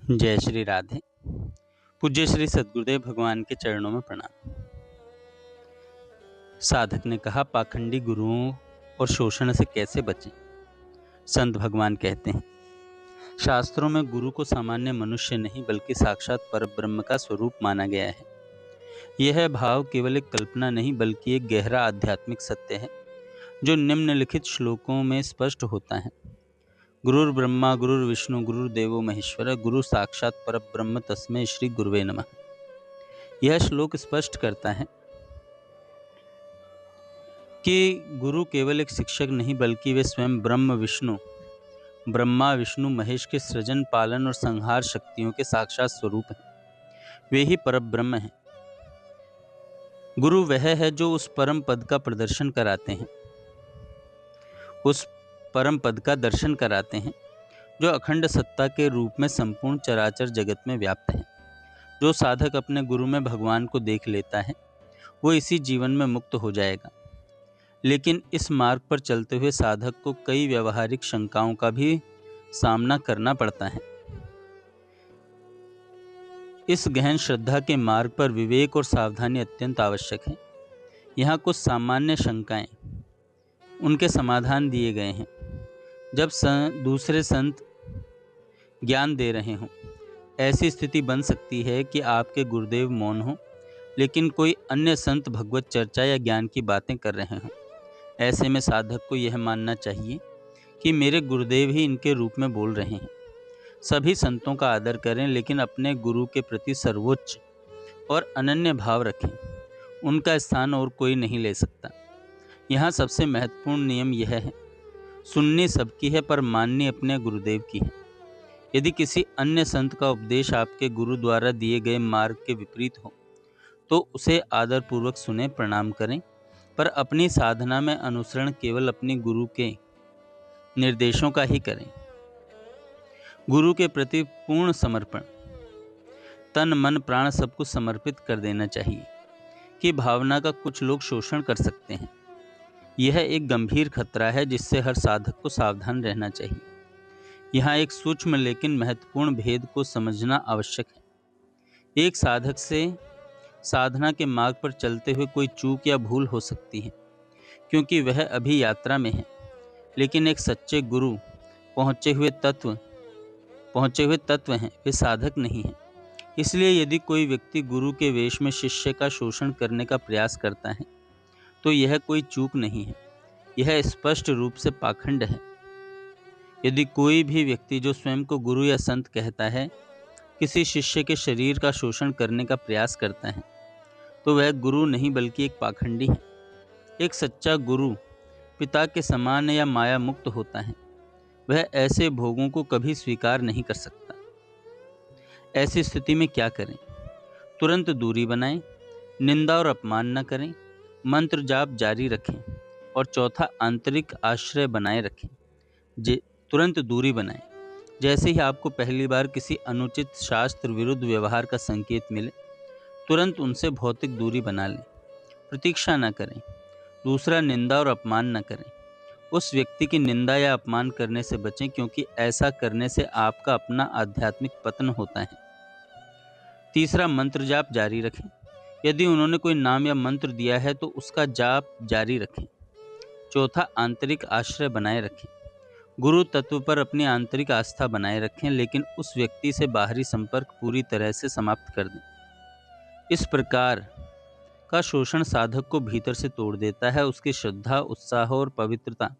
जय श्री राधे। पूज्य श्री सद्गुरुदेव भगवान के चरणों में प्रणाम। साधक ने कहा, पाखंडी गुरुओं और शोषण से कैसे बचें। संत भगवान कहते हैं, शास्त्रों में गुरु को सामान्य मनुष्य नहीं बल्कि साक्षात परब्रह्म का स्वरूप माना गया है। यह भाव केवल एक कल्पना नहीं बल्कि एक गहरा आध्यात्मिक सत्य है जो निम्नलिखित श्लोकों में स्पष्ट होता है। गुरुर् ब्रह्मा गुरुर्विष्णु गुरुर्देवो महेश्वर गुरु साक्षात परब्रह्म तस्मै श्री गुरुवे नमः। यह श्लोक स्पष्ट करता है कि गुरु केवल एक शिक्षक नहीं बल्कि वे स्वयं ब्रह्मा विष्णु महेश के सृजन पालन और संहार शक्तियों के साक्षात स्वरूप हैं। वे ही परब्रह्म हैं। गुरु वह है जो उस परम पद का प्रदर्शन कराते हैं, उस परम पद का दर्शन कराते हैं जो अखंड सत्ता के रूप में संपूर्ण चराचर जगत में व्याप्त है। जो साधक अपने गुरु में भगवान को देख लेता है वो इसी जीवन में मुक्त हो जाएगा। लेकिन इस मार्ग पर चलते हुए साधक को कई व्यवहारिक शंकाओं का भी सामना करना पड़ता है। इस गहन श्रद्धा के मार्ग पर विवेक और सावधानी अत्यंत आवश्यक है। यहाँ कुछ सामान्य शंकाएं, उनके समाधान दिए गए हैं। जब दूसरे संत ज्ञान दे रहे हों, ऐसी स्थिति बन सकती है कि आपके गुरुदेव मौन हों लेकिन कोई अन्य संत भगवत चर्चा या ज्ञान की बातें कर रहे हों। ऐसे में साधक को यह मानना चाहिए कि मेरे गुरुदेव ही इनके रूप में बोल रहे हैं। सभी संतों का आदर करें लेकिन अपने गुरु के प्रति सर्वोच्च और अनन्य भाव रखें। उनका स्थान और कोई नहीं ले सकता। यहाँ सबसे महत्वपूर्ण नियम यह है, सुननी सबकी है पर माननी अपने गुरुदेव की है। यदि किसी अन्य संत का उपदेश आपके गुरु द्वारा दिए गए मार्ग के विपरीत हो तो उसे आदरपूर्वक सुने, प्रणाम करें, पर अपनी साधना में अनुसरण केवल अपने गुरु के निर्देशों का ही करें। गुरु के प्रति पूर्ण समर्पण, तन मन प्राण सब कुछ समर्पित कर देना चाहिए कि भावना का कुछ लोग शोषण कर सकते हैं। यह एक गंभीर खतरा है जिससे हर साधक को सावधान रहना चाहिए। यहाँ एक सूक्ष्म लेकिन महत्वपूर्ण भेद को समझना आवश्यक है। एक साधक से साधना के मार्ग पर चलते हुए कोई चूक या भूल हो सकती है क्योंकि वह अभी यात्रा में है, लेकिन एक सच्चे गुरु पहुँचे हुए तत्व हैं, वे साधक नहीं हैं। इसलिए यदि कोई व्यक्ति गुरु के वेश में शिष्य का शोषण करने का प्रयास करता है तो यह कोई चूक नहीं है, यह स्पष्ट रूप से पाखंड है। यदि कोई भी व्यक्ति जो स्वयं को गुरु या संत कहता है किसी शिष्य के शरीर का शोषण करने का प्रयास करता है तो वह गुरु नहीं बल्कि एक पाखंडी है। एक सच्चा गुरु पिता के समान या माया मुक्त होता है। वह ऐसे भोगों को कभी स्वीकार नहीं कर सकता। ऐसी स्थिति में क्या करें? तुरंत दूरी बनाएं, निंदा और अपमान न करें, मंत्र जाप जारी रखें और चौथा, आंतरिक आश्रय बनाए रखें। तुरंत दूरी बनाएं। जैसे ही आपको पहली बार किसी अनुचित शास्त्र विरुद्ध व्यवहार का संकेत मिले तुरंत उनसे भौतिक दूरी बना लें। प्रतीक्षा न करें। दूसरा, निंदा और अपमान न करें। उस व्यक्ति की निंदा या अपमान करने से बचें क्योंकि ऐसा करने से आपका अपना आध्यात्मिक पतन होता है। तीसरा, मंत्र जाप जारी रखें। यदि उन्होंने कोई नाम या मंत्र दिया है तो उसका जाप जारी रखें। चौथा, आंतरिक आश्रय बनाए रखें। गुरु तत्व पर अपनी आंतरिक आस्था बनाए रखें लेकिन उस व्यक्ति से बाहरी संपर्क पूरी तरह से समाप्त कर दें। इस प्रकार का शोषण साधक को भीतर से तोड़ देता है। उसकी श्रद्धा, उत्साह और पवित्रता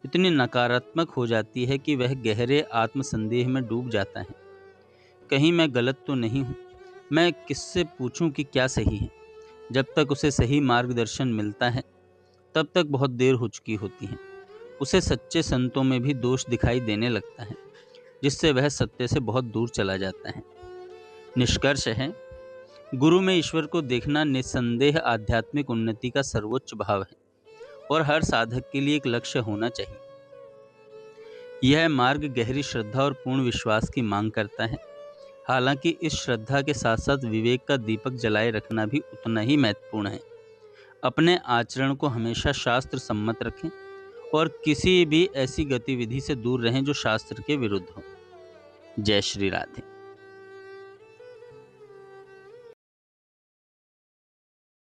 इतनी नकारात्मक हो जाती है कि वह गहरे आत्मसंदेह में डूब जाता है। कहीं मैं गलत तो नहीं हूँ, मैं किससे पूछूं कि क्या सही है। जब तक उसे सही मार्गदर्शन मिलता है तब तक बहुत देर हो चुकी होती है। उसे सच्चे संतों में भी दोष दिखाई देने लगता है जिससे वह सत्य से बहुत दूर चला जाता है। निष्कर्ष है, गुरु में ईश्वर को देखना निस्संदेह आध्यात्मिक उन्नति का सर्वोच्च भाव है और हर साधक के लिए एक लक्ष्य होना चाहिए। यह मार्ग गहरी श्रद्धा और पूर्ण विश्वास की मांग करता है। हालांकि इस श्रद्धा के साथ साथ विवेक का दीपक जलाए रखना भी उतना ही महत्वपूर्ण है। अपने आचरण को हमेशा शास्त्र सम्मत रखें और किसी भी ऐसी गतिविधि से दूर रहें जो शास्त्र के विरुद्ध हो। जय श्री राधे।